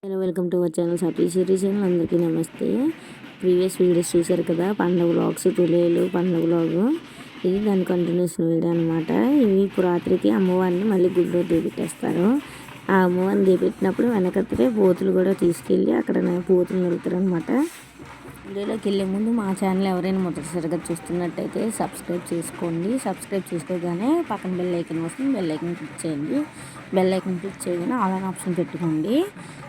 Hello, welcome to our channel Sati series. అందరికీ నమస్తే. Previous videos చూశారు కదా, పండుగ వ్లాగ్స్, తులేలు పండుగ వ్లాగు. ఇది దాని కంటిన్యూషన్ వీడియో అనమాట. ఇవి ఇప్పుడు రాత్రికి అమ్మవారిని మళ్ళీ గుడిలో దిగబెట్టేస్తారు. ఆ అమ్మవారిని దిగబెట్టినప్పుడు వెనకత్తే పోతులు కూడా తీసుకెళ్ళి అక్కడ పోతులు నిలుతారు అనమాట. వీడియోలోకి వెళ్ళే ముందు మా ఛానల్ ఎవరైనా మొదటిసారిగా చూస్తున్నట్టయితే సబ్స్క్రైబ్ చేసుకోండి. సబ్స్క్రైబ్ చేసుకోగానే పక్కన బెల్ ఐకన్ వస్తుంది, బెల్ ఐకన్ క్లిక్ చేయండి. బెల్ ఐకన్ క్లిక్ చేయగానే ఆల్ అనే ఆప్షన్ పెట్టుకోండి.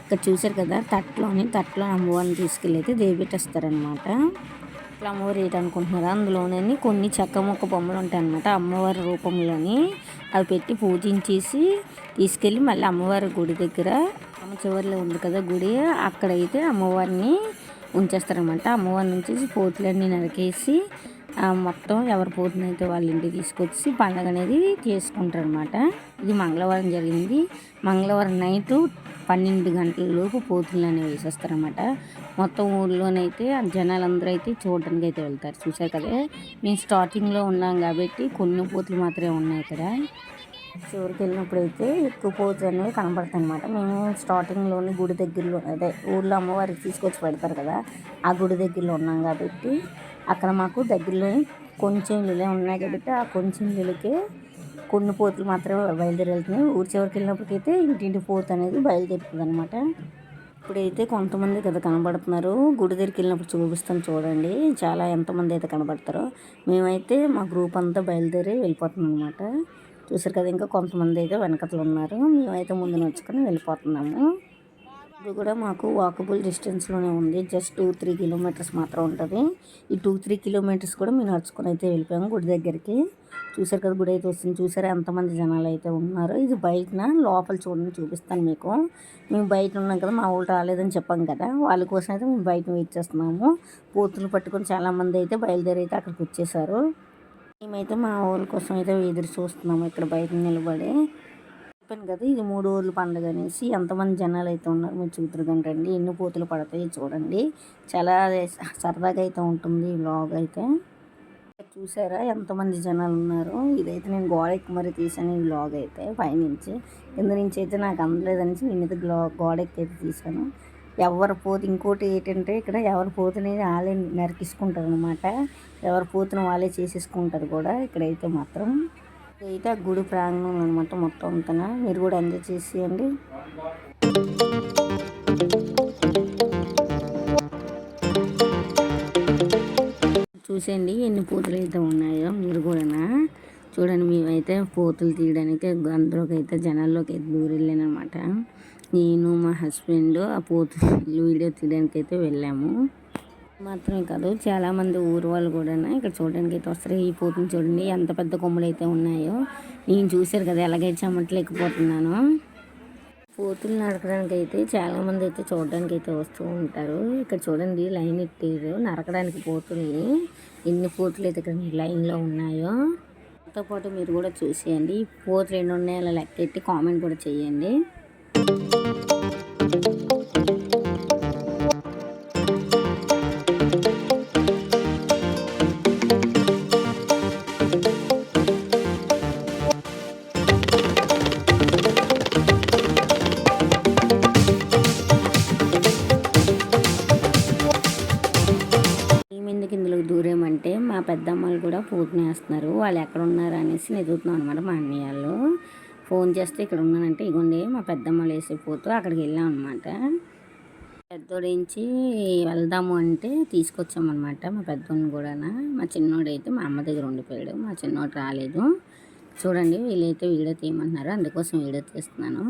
ఇక్కడ చూసారు కదా, తట్లో అమ్మవారిని తీసుకెళ్ళి అయితే దేవెట్టేస్తారనమాట. ఇట్లా అమ్మవారు ఏంటనుకుంటున్నారా, అందులోనే కొన్ని చెక్క మొక్క బొమ్మలు ఉంటాయి అనమాట. అమ్మవారి రూపంలోని అవి పెట్టి పూజించేసి తీసుకెళ్ళి మళ్ళీ అమ్మవారి గుడి దగ్గర చివరిలో ఉంది కదా గుడి, అక్కడైతే అమ్మవారిని ఉంచేస్తారనమాట. అమ్మవారిని ఉంచేసి పోతులన్నీ నరికేసి మొత్తం ఎవరి పోతునైతే వాళ్ళ ఇంటికి తీసుకొచ్చి పండగ అనేది చేసుకుంటారనమాట. ఇది మంగళవారం జరిగింది. మంగళవారం నైట్ 12 గంటల లోపు పోతులు అనేవి వేసేస్తారనమాట. మొత్తం ఊళ్ళోనైతే జనాలందరూ అయితే చూడడానికి అయితే వెళ్తారు. చూసారు కదా, మేము స్టార్టింగ్లో ఉన్నాం కాబట్టి కొన్ని పోతులు మాత్రమే ఉన్నాయి ఇక్కడ. చివరికి వెళ్ళినప్పుడు అయితే ఎక్కువ పోతులు అనేవి కనపడతాయి అనమాట. మేము స్టార్టింగ్లోని గుడి దగ్గరలో, అదే ఊళ్ళో అమ్మవారికి తీసుకొచ్చి పెడతారు కదా, ఆ గుడి దగ్గరలో ఉన్నాం కాబట్టి అక్కడ మాకు దగ్గరలో కొంచెం ఇళ్ళే ఉన్నాయి కాబట్టి ఆ కొంచెం ఇళ్ళకే కొన్ని పోతులు మాత్రమే బయలుదేరి వెళ్తున్నాయి. ఊరి చివరికి వెళ్ళినప్పటికైతే ఇంటింటి పోతు అనేది బయలుదేరుతుంది అనమాట. ఇప్పుడైతే కొంతమంది కదా కనబడుతున్నారు. గుడి దగ్గరికి వెళ్ళినప్పుడు చూపిస్తాను చూడండి, చాలా ఎంతమంది అయితే కనబడతారో. మేమైతే మా గ్రూప్ అంతా బయలుదేరి వెళ్ళిపోతున్నాం అనమాట. చూసారు కదా, ఇంకా కొంతమంది అయితే వెనకతలు ఉన్నారు. మేమైతే ముందు నడుచుకొని వెళ్ళిపోతున్నాము. ఇది కూడా మాకు వాకబుల్ డిస్టెన్స్లోనే ఉంది. జస్ట్ 2-3 కిలోమీటర్స్ మాత్రం ఉంటుంది. ఈ 2-3 కిలోమీటర్స్ కూడా మేము నడుచుకొని అయితే వెళ్ళిపోయాము గుడి దగ్గరికి. చూసారు కదా, గుడి అయితే వస్తుంది. చూసారా ఎంతమంది జనాలు అయితే ఉన్నారు. ఇది బయటన, లోపల చూడండి చూపిస్తాను మీకు. మేము బయట ఉన్నాం కదా, మా ఊళ్ళు రాలేదని చెప్పాం కదా, వాళ్ళ కోసం అయితే మేము బయట వెయిట్ చేస్తున్నాము. పోతులు పట్టుకొని చాలామంది అయితే బయలుదేరి అయితే అక్కడికి వచ్చేసారు. మేమైతే మా ఊళ్ళ కోసం అయితే ఎదురు చూస్తున్నాము ఇక్కడ బయట నిలబడి. చెప్పాను కదా, ఇది 3 ఊర్ల పండుగ అనేసి. ఎంతమంది జనాలు అయితే ఉన్నారు మీరు చూద్దరు కంటండి. ఎన్ని పోతులు పడతాయి చూడండి. చాలా సరదాగా అయితే ఉంటుంది ఈ వ్లాగ్ అయితే. చూసారా ఎంతమంది జనాలు ఉన్నారు. ఇదైతే నేను గోడ ఎక్కి మరీ తీసాను ఈ వ్లాగ్ అయితే. పైనుంచి కింద నుంచి అయితే నాకు అందలేదనేసి నేనైతే గోడ ఎక్కి అయితే తీసాను. ఎవరి పోతు, ఇంకోటి ఏంటంటే ఇక్కడ ఎవరి పోతుని వాళ్ళే నరికిసుకుంటారు అనమాట. ఎవరి పోతుని వాళ్ళే చేసేసుకుంటారు కూడా ఇక్కడైతే మాత్రం. ఇదైతే ఆ గుడి ప్రాంగణం అనమాట మొత్తం అంతా. మీరు కూడా ఎంజాయ్ చేసేయండి. చూసేయండి ఎన్ని పోతులు అయితే ఉన్నాయో మీరు కూడా చూడండి. మేమైతే పోతులు తీయడానికి అందులోకి అయితే జనాల్లోకి అయితే దూరెళ్ళాను అనమాట. నేను మా హస్బెండ్ ఆ పోతులు వీడియో తీయడానికి అయితే వెళ్ళాము. మాత్రమే కాదు, చాలామంది ఊరు వాళ్ళు కూడా ఇక్కడ చూడడానికి అయితే వస్తారు. ఈ పోతుని చూడండి ఎంత పెద్ద కొమ్ములు అయితే ఉన్నాయో. నేను చూశారు కదా ఎలాగైతే చెమట్లేకపోతున్నాను. పోతులు నరకడానికి అయితే చాలామంది అయితే చూడడానికి అయితే వస్తూ ఉంటారు. ఇక్కడ చూడండి లైన్ ఎట్టారు నరకడానికి పోతుల్ని. ఎన్ని పోతులు అయితే ఇక్కడ లైన్లో ఉన్నాయో. దాంతోపాటు మీరు కూడా చూసేయండి. పోతులు ఎన్ని ఉన్నాయో అలా లెక్క ఎట్టి కామెంట్ కూడా చేయండి. ఇందులోకి దూరేమంటే మా పెద్దమ్మలు కూడా పోతుని వేస్తున్నారు. వాళ్ళు ఎక్కడ ఉన్నారు అనేసి నేను ఎదుగుతున్నాం అనమాట. మా అన్నయ్యలు ఫోన్ చేస్తే ఇక్కడ ఉన్నానంటే ఇగోండి మా పెద్దమ్మలు వేసే పోతూ అక్కడికి వెళ్ళాం అనమాట. పెద్దోడించి వెళ్దాము అంటే తీసుకొచ్చామన్నమాట మా పెద్దోడిని కూడా. మా చిన్నోడైతే మా అమ్మ దగ్గర ఉండిపోయాడు. మా చిన్నోడు రాలేదు. చూడండి వీళ్ళైతే వీడియో తీయమన్నారు, అందుకోసం వీడియో తీస్తున్నాను.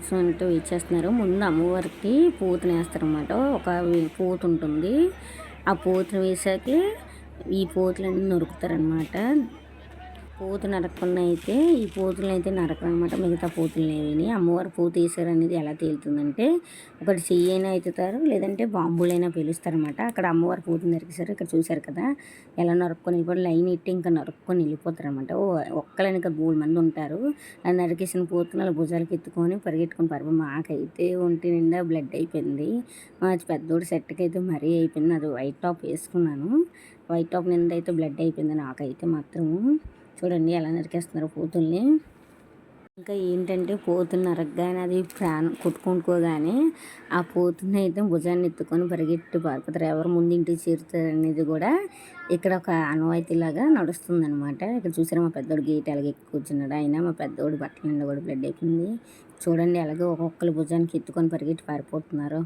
కోసం అంటే ఇచ్చేస్తున్నారు. ముందు అమ్మవారికి పూతను వేస్తారనమాట. ఒక పూత ఉంటుంది, ఆ పూతను వేసాక ఈ పూతలన్నీ నరుకుతారనమాట. పూత నరకకుండా అయితే ఈ పూతలను అయితే నరకనమాట, మిగతా పూతలు ఏవి. అమ్మవారు పూత వేసారు అనేది ఎలా తేలుతుందంటే ఒకటి చెయ్యి అయినా ఎత్తుతారు, లేదంటే బాంబులైనా పిలుస్తారనమాట. అక్కడ అమ్మవారు పూతను నరికేశారు. ఇక్కడ చూసారు కదా ఎలా నరుక్కొని వెళ్ళిపోయి లైన్ ఇట్టి ఇంకా నరుక్కొని వెళ్ళిపోతారు అనమాట. ఒక్కలని ఇంకా 3 మంది ఉంటారు. ఆ నరికేసిన పూతను అలా భుజాలకి ఎత్తుకొని పరిగెట్టుకొని మాకైతే ఒంటి నిండా బ్లడ్ అయిపోయింది. మా పెద్దోడు సెట్కి అయితే మరీ అయిపోయింది. అది వైట్ టాప్ వేసుకున్నాను, వైట్ టాప్ నిండా అయితే బ్లడ్ అయిపోయింది నాకైతే మాత్రము. చూడండి ఎలా నరికేస్తున్నారు పూతుల్ని. ఇంకా ఏంటంటే పూతుని నరకగానే అది ప్రాణం కొట్టుకోగానే ఆ పూతుని అయితే భుజాన్ని ఎత్తుకొని పరిగెట్టి పారిపోతారు. ఎవరు ముందు ఇంటికి చేరుతారు అనేది కూడా ఇక్కడ ఒక ఆనవాయితీలాగా నడుస్తుంది అనమాట. ఇక్కడ చూసారా మా పెద్దోడు గేట్ అలాగే కూర్చున్నాడు. అయినా మా పెద్దోడు బట్టల నిండా కూడా బ్లడ్ అయిపోయింది. చూడండి అలాగే ఒక్కొక్కరు భుజానికి ఎత్తుకొని పరిగెట్టి పారిపోతున్నారు.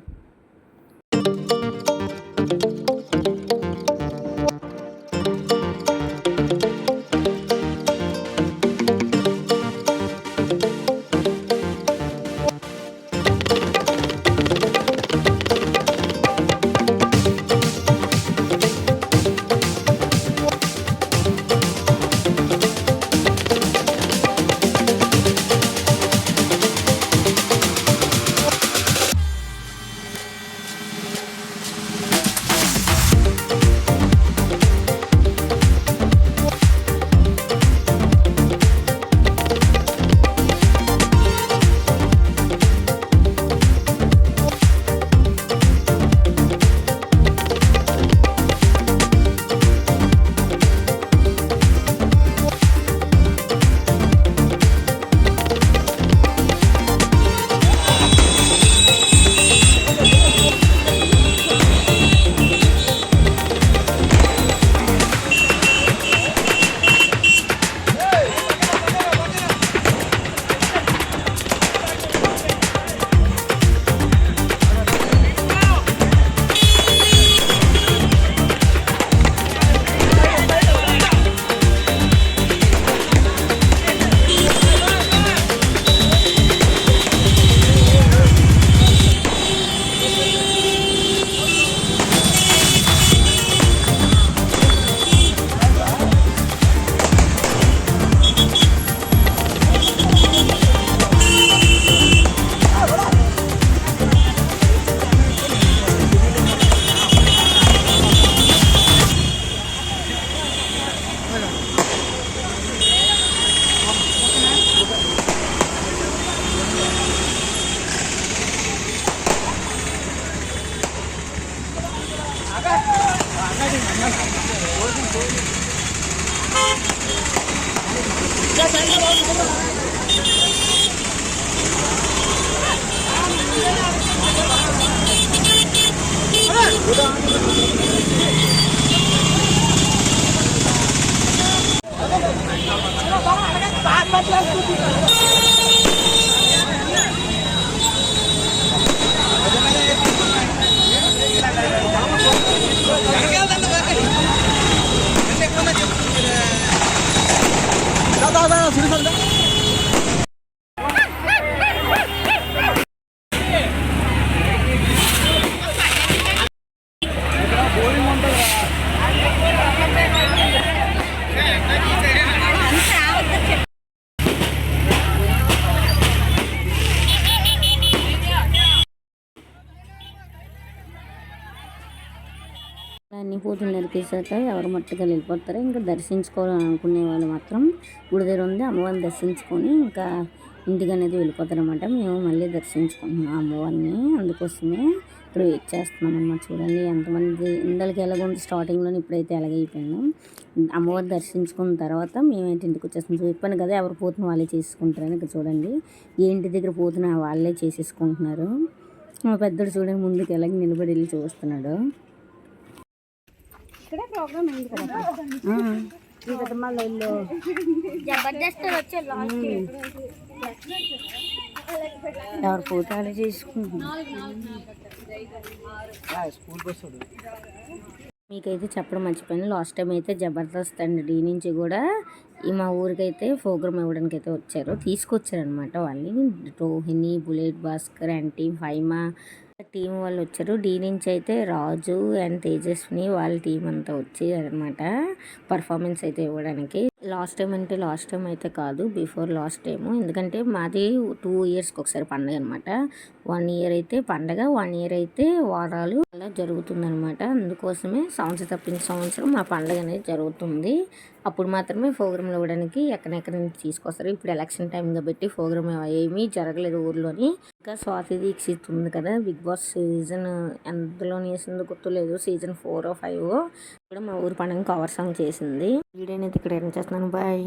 అన్ని పూజలు నరికేసాక ఎవరు మట్టుగా వెళ్ళిపోతారో ఇంకా దర్శించుకోవాలని అనుకునే వాళ్ళు మాత్రం గుడి దగ్గర ఉంది అమ్మవారిని దర్శించుకొని ఇంకా ఇంటికి అనేది వెళ్ళిపోతారనమాట. మేము మళ్ళీ దర్శించుకుంటున్నాం అమ్మవారిని, అందుకోసమే ఇప్పుడు వెయిట్ చేస్తున్నాం అన్నమాట. చూడండి ఎంతమంది ఇందలకి ఎలాగుంది స్టార్టింగ్లో, ఇప్పుడైతే ఎలాగైపోయినాం. అమ్మవారిని దర్శించుకున్న తర్వాత మేమైతే ఇంటికి వచ్చేస్తాం. చెప్పాను కదా ఎవరు పోతున్న వాళ్ళే చేసుకుంటారని. ఇక్కడ చూడండి ఏ ఇంటి దగ్గర పోతున్న వాళ్ళే చేసేసుకుంటున్నారు. మా పెద్దోడు చూడండి ముందుకు ఎలాగ నిలబడి వెళ్ళి చూస్తున్నాడు. ప్రోగ్రామ్ అయింది కదా మళ్ళీ జబర్దస్త్ వచ్చే ఎవరు పోతాలో చేసుకుంటున్నారు. మీకైతే చెప్పడం మర్చిపోయాను, లాస్ట్ టైం అయితే జబర్దస్త్ అండి డి నుంచి కూడా ఈ మా ఊరికైతే ప్రోగ్రామ్ ఇవ్వడానికి అయితే వచ్చారు, తీసుకొచ్చారనమాట వాళ్ళని. Rohini, bullet Bhaskar and team Faima team వాళ్ళు వచ్చారు. డీ నుంచి అయితే రాజు అండ్ తేజస్విని వాళ్ళ టీం అంతా వచ్చారనమాట పర్ఫార్మెన్స్ అయితే ఇవ్వడానికి. లాస్ట్ టైం అయితే కాదు, బిఫోర్ లాస్ట్ టైము. ఎందుకంటే మాది 2 ఇయర్స్కి ఒకసారి పండగ అనమాట. 1 ఇయర్ అయితే పండగ, 1 ఇయర్ అయితే వారాలు అలా జరుగుతుందనమాట. అందుకోసమే సంవత్సరం తప్పిన సంవత్సరం మా పండగ అనేది జరుగుతుంది. అప్పుడు మాత్రమే ప్రోగ్రాంలు ఇవ్వడానికి ఎక్కడెక్కడి నుంచి తీసుకొస్తారు. ఇప్పుడు ఎలక్షన్ టైంగా పెట్టి ప్రోగ్రామ్ ఏమీ జరగలేదు ఊర్లోని. ఇంకా స్వాతి దీక్షిత్ ఉంది కదా, బిగ్ బాస్ సీజన్ ఎంతలో వేసిందో గుర్తులేదు, సీజన్ 4 or 5 కూడా మా ఊరు పండుగ కవర్ సాంగ్ చేసింది. వీడియోని అయితే ఇక్కడ ఏం చేస్తున్నాను, బాయ్.